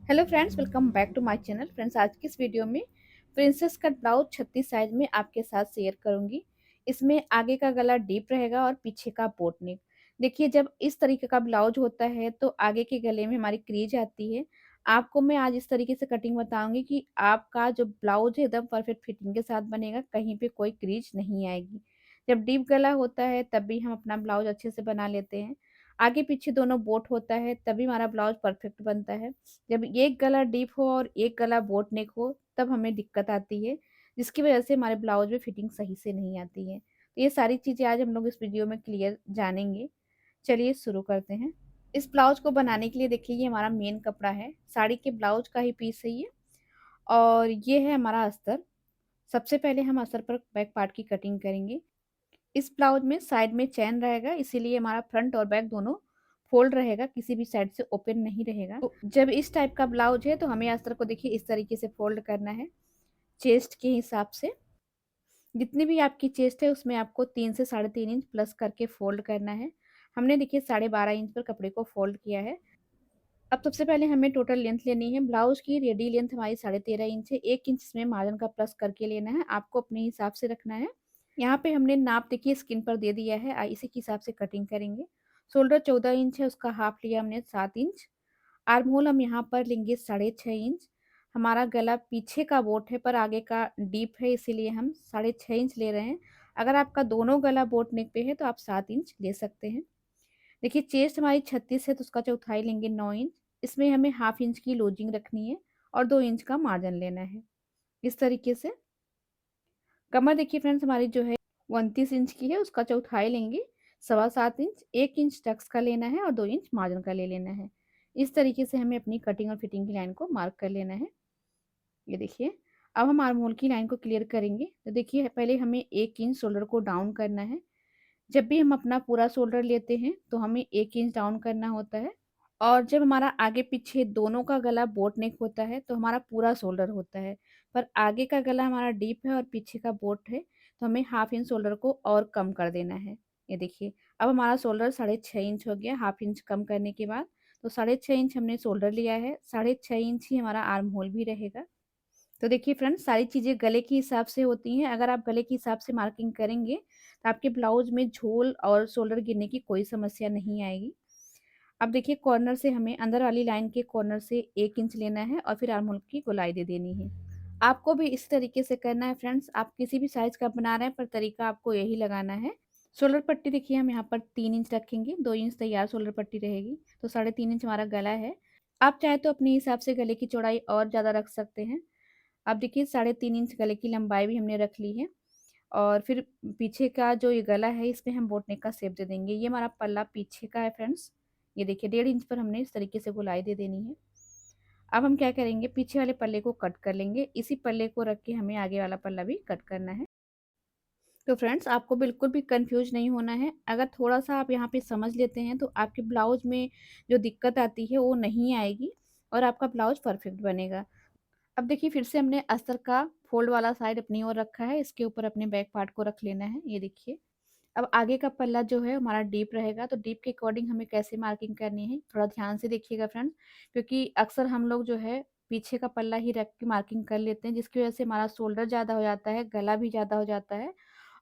Hello friends, welcome back to my channel. Friends, आज की इस वीडियो में प्रिंसेस कट ब्लाउज 36 साइज में आपके साथ शेयर करूंगी। इसमें आगे का गला डीप रहेगा और पीछे का बोट नेक। देखिए, जब इस तरीके का ब्लाउज होता है तो आगे के गले में हमारी क्रीज आती है। आपको मैं आज इस तरीके से कटिंग बताऊंगी कि आपका जो ब्लाउज है एकदम परफेक्ट फिटिंग के साथ बनेगा, कहीं पे कोई क्रीज नहीं आएगी। जब डीप गला होता है तब भी हम अपना ब्लाउज अच्छे से बना लेते हैं। आगे पीछे दोनों बोट होता है तभी हमारा ब्लाउज परफेक्ट बनता है। जब एक गला डीप हो और एक गला बोट नेक हो तब हमें दिक्कत आती है, जिसकी वजह से हमारे ब्लाउज में फिटिंग सही से नहीं आती है। तो ये सारी चीज़ें आज हम लोग इस वीडियो में क्लियर जानेंगे। चलिए शुरू करते हैं। इस ब्लाउज को बनाने के लिए देखिए, ये हमारा मेन कपड़ा है, साड़ी के ब्लाउज का ही पीस है ये। और ये है हमारा अस्तर। सबसे पहले हम अस्तर पर बैक पार्ट की कटिंग करेंगे। इस ब्लाउज में साइड में चैन रहेगा, इसीलिए हमारा फ्रंट और बैक दोनों फोल्ड रहेगा, किसी भी साइड से ओपन नहीं रहेगा। तो जब इस टाइप का ब्लाउज है तो हमें अस्तर को देखिए इस तरीके से फोल्ड करना है, चेस्ट के हिसाब से। जितनी भी आपकी चेस्ट है उसमें आपको 3 से 3.5 इंच प्लस करके फोल्ड करना है। हमने देखिए 12.5 इंच पर कपड़े को फोल्ड किया है। अब सबसे पहले हमें टोटल लेंथ लेनी है। ब्लाउज की रेडी लेंथ हमारी 13.5 इंच है। 1 इंच इसमें मार्जिन का प्लस करके लेना है, आपको अपने हिसाब से रखना है। यहाँ पे हमने नाप देखिए स्क्रीन पर दे दिया है, इसी के हिसाब से कटिंग करेंगे। शोल्डर 14 इंच है, उसका हाफ लिया हमने 7 इंच। आर्म होल हम यहाँ पर लेंगे 6.5 इंच। हमारा गला पीछे का बोट है पर आगे का डीप है, इसीलिए हम 6.5 इंच ले रहे हैं। अगर आपका दोनों गला बोट नेक पे है तो आप 7 इंच ले सकते हैं। देखिए, चेस्ट हमारी 36 है तो उसका चौथाई लेंगे 9 इंच। इसमें हमें हाफ इंच की लूजिंग रखनी है और 2 इंच का मार्जिन लेना है, इस तरीके से। कमर देखिए फ्रेंड्स, हमारी जो है 29 इंच की है, उसका चौथाई लेंगे 7.25 इंच। 1 इंच टक्स का लेना है और 2 इंच मार्जिन का ले लेना है। इस तरीके से हमें अपनी कटिंग और फिटिंग की लाइन को मार्क कर लेना है। ये देखिए, अब हम आर्म होल की लाइन को क्लियर करेंगे। तो देखिए, पहले हमें 1 इंच शोल्डर को डाउन करना है। जब भी हम अपना पूरा शोल्डर लेते हैं तो हमें 1 इंच डाउन करना होता है। और जब हमारा आगे पीछे दोनों का गला बोट नेक होता है तो हमारा पूरा शोल्डर होता है। पर आगे का गला हमारा डीप है और पीछे का बोट है, तो हमें हाफ इंच शोल्डर को और कम कर देना है। ये देखिए, अब हमारा शोल्डर 6.5 इंच हो गया हाफ इंच कम करने के बाद। तो 6.5 इंच हमने शोल्डर लिया है, 6.5 इंच ही हमारा आर्म होल भी रहेगा। तो देखिए फ्रेंड्स, सारी चीज़ें गले के हिसाब से होती हैं। अगर आप गले के हिसाब से मार्किंग करेंगे तो आपके ब्लाउज में झोल और शोल्डर गिरने की कोई समस्या नहीं आएगी। अब देखिए, कॉर्नर से हमें अंदर वाली लाइन के कॉर्नर से 1 इंच लेना है और फिर आर्म होल की गोलाई दे देनी है। आपको भी इस तरीके से करना है फ्रेंड्स। आप किसी भी साइज का बना रहे हैं पर तरीका आपको यही लगाना है। शोल्डर पट्टी देखिए, हम यहाँ पर 3 इंच रखेंगे, 2 इंच तैयार शोल्डर पट्टी रहेगी, तो 3.5 इंच हमारा गला है। आप चाहे तो अपने हिसाब से गले की चौड़ाई और ज़्यादा रख सकते हैं। अब देखिए, 3.5 इंच गले की लंबाई भी हमने रख ली है। और फिर पीछे का जो ये गला है इसमें हम बोट नेक का शेप दे देंगे। ये हमारा पल्ला पीछे का है फ्रेंड्स। ये देखिए, 1.5 इंच पर हमने इस तरीके से गोलाई दे देनी है। अब हम क्या करेंगे, पीछे वाले पल्ले को कट कर लेंगे। इसी पल्ले को रख के हमें आगे वाला पल्ला भी कट करना है। तो फ्रेंड्स, आपको बिल्कुल भी कंफ्यूज नहीं होना है। अगर थोड़ा-सा आप यहाँ पे समझ लेते हैं तो आपके ब्लाउज में जो दिक्कत आती है वो नहीं आएगी और आपका ब्लाउज परफेक्ट बनेगा। अब देखिए, फिर से हमने अस्तर का फ़ोल्ड वाला साइड अपनी ओर रखा है, इसके ऊपर अपने बैक पार्ट को रख लेना है। ये देखिए, अब आगे का पल्ला जो है हमारा डीप रहेगा, तो डीप के अकॉर्डिंग हमें कैसे मार्किंग करनी है, थोड़ा ध्यान से देखिएगा फ्रेंड्स। क्योंकि अक्सर हम लोग जो है पीछे का पल्ला ही रख के मार्किंग कर लेते हैं, जिसकी वजह से हमारा शोल्डर ज़्यादा हो जाता है, गला भी ज़्यादा हो जाता है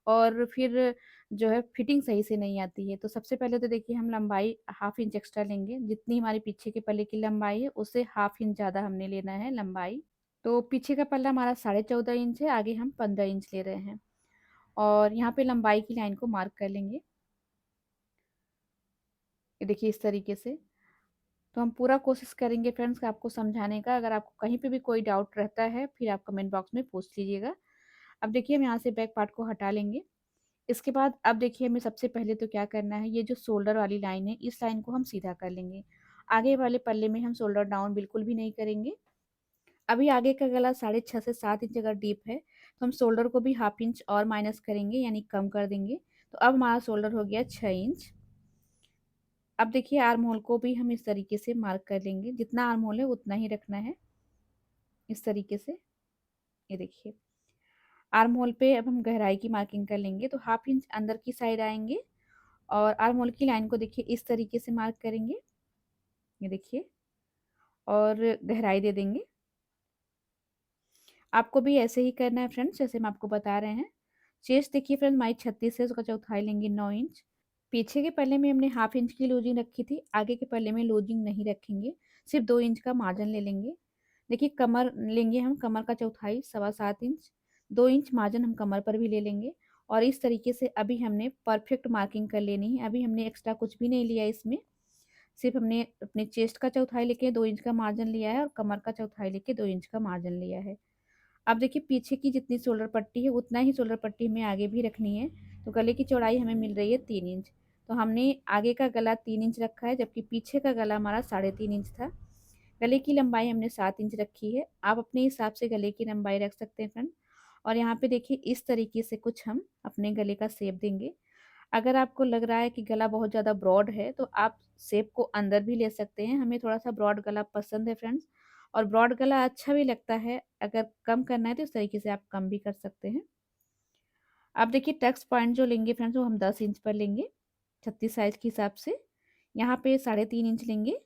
और फिर जो है फिटिंग सही से नहीं आती है। तो सबसे पहले तो देखिए, हम लंबाई हाफ इंच एक्स्ट्रा लेंगे। जितनी हमारी पीछे के पल्ले की लंबाई है उससे हाफ इंच ज़्यादा हमने लेना है लंबाई। तो पीछे का पल्ला हमारा 14.5 इंच है, आगे हम 15 इंच ले रहे हैं। और यहाँ पे लंबाई की लाइन को मार्क कर लेंगे। ये देखिए, इस तरीके से। तो हम पूरा कोशिश करेंगे फ्रेंड्स आपको समझाने का। अगर आपको कहीं पे भी कोई डाउट रहता है फिर आप कमेंट बॉक्स में पूछ लीजिएगा। अब देखिए, हम यहाँ से बैक पार्ट को हटा लेंगे। इसके बाद अब देखिए, हमें सबसे पहले तो क्या करना है, ये जो शोल्डर वाली लाइन है इस लाइन को हम सीधा कर लेंगे। आगे वाले पल्ले में हम शोल्डर डाउन बिल्कुल भी नहीं करेंगे। अभी आगे का गला 6.5 से 7 इंच अगर डीप है तो हम शोल्डर को भी हाफ इंच और माइनस करेंगे, यानी कम कर देंगे। तो अब हमारा शोल्डर हो गया 6 इंच। अब देखिए, आर्म होल को भी हम इस तरीके से मार्क कर लेंगे, जितना आर्म होल है उतना ही रखना है, इस तरीके से। ये देखिए, आर्म होल पे अब हम गहराई की मार्किंग कर लेंगे, तो हाफ इंच अंदर की साइड आएंगे और आर्म होल की लाइन को देखिए इस तरीके से मार्क करेंगे। ये देखिए, और गहराई दे देंगे। आपको भी ऐसे ही करना है फ्रेंड्स, जैसे हम आपको बता रहे हैं। चेस्ट देखिए फ्रेंड्स, हमारी 36 है, उसका चौथाई लेंगे 9 इंच। पीछे के पल्ले में हमने हाफ इंच की लूजिंग रखी थी, आगे के पल्ले में लूजिंग नहीं रखेंगे, सिर्फ 2 इंच का मार्जिन ले लेंगे। देखिए कमर लेंगे हम, कमर का चौथाई 7.25 इंच, 2 इंच मार्जिन हम कमर पर भी ले लेंगे। और इस तरीके से अभी हमने परफेक्ट मार्किंग कर लेनी है। अभी हमने एक्स्ट्रा कुछ भी नहीं लिया इसमें, सिर्फ हमने अपने चेस्ट का चौथाई लेके 2 इंच का मार्जिन लिया है और कमर का चौथाई लेके 2 इंच का मार्जिन लिया है। अब देखिए पीछे की जितनी शोल्डर पट्टी है उतना ही शोल्डर पट्टी हमें आगे भी रखनी है। तो गले की चौड़ाई हमें मिल रही है 3 इंच। तो हमने आगे का गला 3 इंच रखा है, जबकि पीछे का गला हमारा 3.5 इंच था। गले की लंबाई हमने 7 इंच रखी है। आप अपने हिसाब से गले की लंबाई रख सकते हैं फ्रेंड। और यहाँ पे देखिए इस तरीके से कुछ हम अपने गले का शेप देंगे। अगर आपको लग रहा है कि गला बहुत ज़्यादा ब्रॉड है तो आप शेप को अंदर भी ले सकते हैं। हमें थोड़ा सा ब्रॉड गला पसंद है फ्रेंड्स, और ब्रॉड गला अच्छा भी लगता है। अगर कम करना है तो इस तरीके से आप कम भी कर सकते हैं। अब देखिए टक्स पॉइंट जो लेंगे फ्रेंड्स, वो हम 10 इंच पर लेंगे 36 साइज के हिसाब से। यहाँ पे 3.5 इंच लेंगे।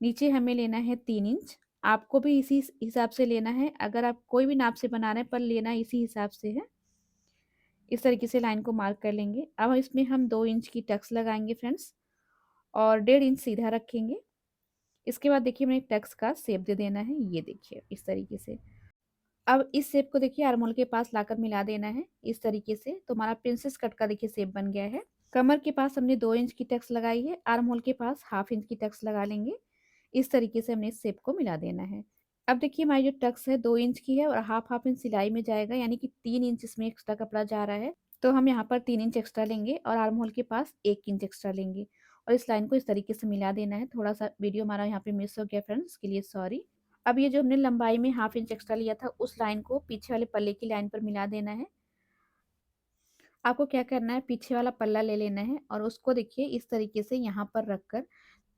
नीचे हमें लेना है 3 इंच। आपको भी इसी हिसाब से लेना है, अगर आप कोई भी नाप से बना रहे हैं पर लेना इसी हिसाब से है। इस तरीके से लाइन को मार्क कर लेंगे। अब इसमें हम 2 इंच की टक्स लगाएंगे फ्रेंड्स, और 1.5 इंच सीधा रखेंगे। इसके बाद देखिए हमें टक्स का शेप दे देना है, ये देखिए इस तरीके से। अब इस शेप को देखिए आर्म होल के पास लाकर मिला देना है इस तरीके से, तो हमारा प्रिंसेस कट का देखिए शेप बन गया है। कमर के पास हमने 2 इंच की टक्स लगाई है, आर्म होल के पास हाफ इंच की टक्स लगा लेंगे। इस तरीके से हमने इस शेप को मिला देना है। अब देखिए हमारी जो टक्स है 2 इंच की है और हाफ हाफ इंच सिलाई में जाएगा, यानी कि 3 इंच इसमें एक्स्ट्रा कपड़ा जा रहा है। तो हम यहाँ पर 3 इंच एक्स्ट्रा लेंगे और आर्म होल के पास 1 इंच एक्स्ट्रा लेंगे, और इस लाइन को इस तरीके से मिला देना है। थोड़ा सा वीडियो हमारा यहाँ पे मिस हो गया फ्रेंड्स, इसके लिए सॉरी। अब ये जो हमने लंबाई में हाफ इंच एक्स्ट्रा लिया था उस लाइन को पीछे वाले पल्ले की लाइन पर मिला देना है। आपको क्या करना है, पीछे वाला पल्ला ले लेना है और उसको देखिए इस तरीके से यहाँ पर रखकर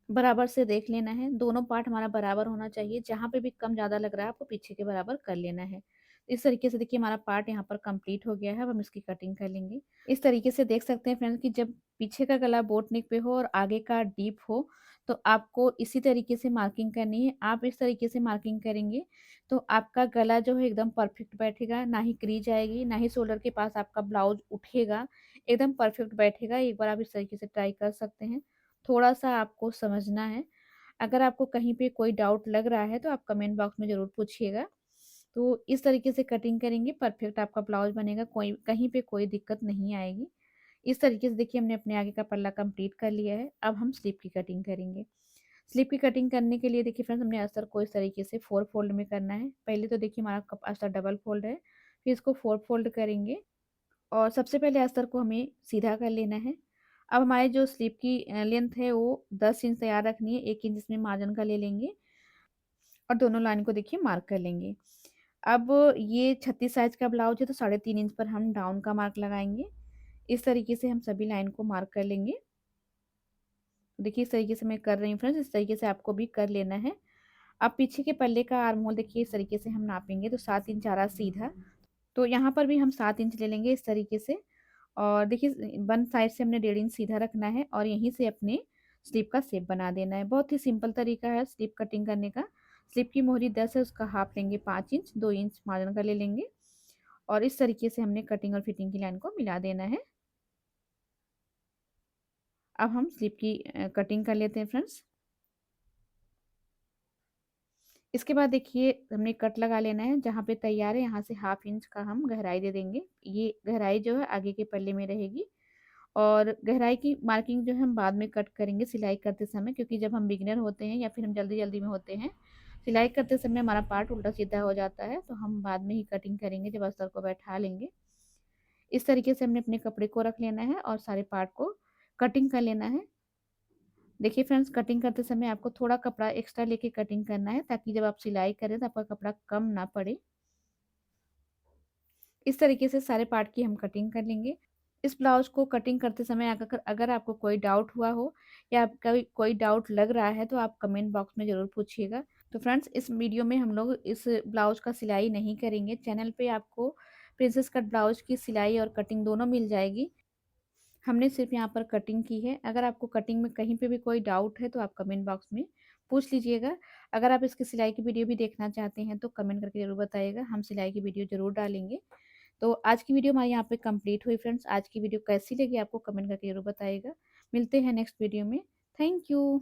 बराबर से देख लेना है। दोनों पार्ट हमारा बराबर होना चाहिए, जहाँ पे भी कम ज़्यादा लग रहा है आपको पीछे के बराबर कर लेना है। इस तरीके से देखिए हमारा पार्ट यहाँ पर कंप्लीट हो गया है। अब हम इसकी कटिंग कर लेंगे। इस तरीके से देख सकते हैं फ्रेंड्स कि जब पीछे का गला बोट नेक पे हो और आगे का डीप हो, तो आपको इसी तरीके से मार्किंग करनी है। आप इस तरीके से मार्किंग करेंगे तो आपका गला जो है एकदम परफेक्ट बैठेगा, ना ही क्रीज आएगी, ना ही शोल्डर के पास आपका ब्लाउज उठेगा, एकदम परफेक्ट बैठेगा। एक बार आप इस तरीके से ट्राई कर सकते हैं। थोड़ा-सा आपको समझना है। अगर आपको कहीं पे कोई डाउट लग रहा है तो आप कमेंट बॉक्स में ज़रूर पूछिएगा। तो इस तरीके से कटिंग करेंगे, परफेक्ट आपका ब्लाउज बनेगा, कोई कहीं पे कोई दिक्कत नहीं आएगी। इस तरीके से देखिए हमने अपने आगे का पल्ला कंप्लीट कर लिया है। अब हम स्लीव की कटिंग करेंगे। स्लीव की कटिंग करने के लिए देखिए फ्रेंड्स, हमने अस्तर को इस तरीके से 4 फोल्ड में करना है। पहले तो देखिए हमारा अस्तर डबल फोल्ड है, फिर इसको 4 फोल्ड करेंगे और सबसे पहले अस्तर को हमें सीधा कर लेना है। अब हमारी जो स्लीव की लेंथ है वो 10 इंच तैयार रखनी है, 1 इंच इसमें मार्जिन का ले लेंगे और दोनों लाइन को देखिए मार्क कर लेंगे। अब ये 36 साइज का ब्लाउज है तो 3.5 इंच पर हम डाउन का मार्क लगाएंगे। इस तरीके से हम सभी लाइन को मार्क कर लेंगे। देखिए इस तरीके से मैं कर रही हूँ फ्रेंड्स, इस तरीके से आपको भी कर लेना है। अब पीछे के पल्ले का आर्म होल देखिए इस तरीके से हम नापेंगे तो 7 इंच आ रहा सीधा, तो यहाँ पर भी हम 7 इंच ले लेंगे इस तरीके से। और देखिए वन साइड से हमने 1.5 इंच सीधा रखना है और यहीं से अपने स्लीव का शेप बना देना है। बहुत ही सिंपल तरीका है स्लीव कटिंग करने का। स्लीव की मोहरी 10 है, उसका हाफ लेंगे 5 इंच, 2 इंच मार्जिन का ले लेंगे और इस तरीके से हमने कटिंग और फिटिंग की लाइन को मिला देना है। अब हम स्लीव की कटिंग कर लेते हैं फ्रेंड्स। इसके बाद देखिए हमने कट लगा लेना है, जहाँ पे तैयार है यहाँ से हाफ इंच का हम गहराई दे देंगे। ये गहराई जो है आगे के पल्ले में रहेगी और गहराई की मार्किंग जो है हम बाद में कट करेंगे सिलाई करते समय, क्योंकि जब हम बिगिनर होते हैं या फिर हम जल्दी जल्दी में होते हैं, सिलाई करते समय हमारा पार्ट उल्टा सीधा हो जाता है, तो हम बाद में ही कटिंग करेंगे जब अस्तर को बैठा लेंगे। इस तरीके से हमने अपने कपड़े को रख लेना है और सारे पार्ट को कटिंग कर लेना है। देखिए फ्रेंड्स कटिंग करते समय आपको थोड़ा कपड़ा एक्स्ट्रा लेके कटिंग करना है, ताकि जब आप सिलाई करें तो आपका कपड़ा कम ना पड़े। इस तरीके से सारे पार्ट की हम कटिंग कर लेंगे। इस ब्लाउज को कटिंग करते समय अगर अगर आपको कोई डाउट हुआ हो या आपका कोई डाउट लग रहा है तो आप कमेंट बॉक्स में ज़रूर पूछिएगा। तो फ्रेंड्स इस वीडियो में हम लोग इस ब्लाउज का सिलाई नहीं करेंगे। चैनल पे आपको प्रिंसेस कट ब्लाउज की सिलाई और कटिंग दोनों मिल जाएगी। हमने सिर्फ यहाँ पर कटिंग की है। अगर आपको कटिंग में कहीं पे भी कोई डाउट है तो आप कमेंट बॉक्स में पूछ लीजिएगा। अगर आप इसकी सिलाई की वीडियो भी देखना चाहते हैं तो कमेंट करके ज़रूर बताइएगा, हम सिलाई की वीडियो ज़रूर डालेंगे। तो आज की वीडियो हमारी यहाँ पे कंप्लीट हुई फ्रेंड्स। आज की वीडियो कैसी लगी आपको कमेंट करके ज़रूर बताइएगा। मिलते हैं नेक्स्ट वीडियो में। Thank you.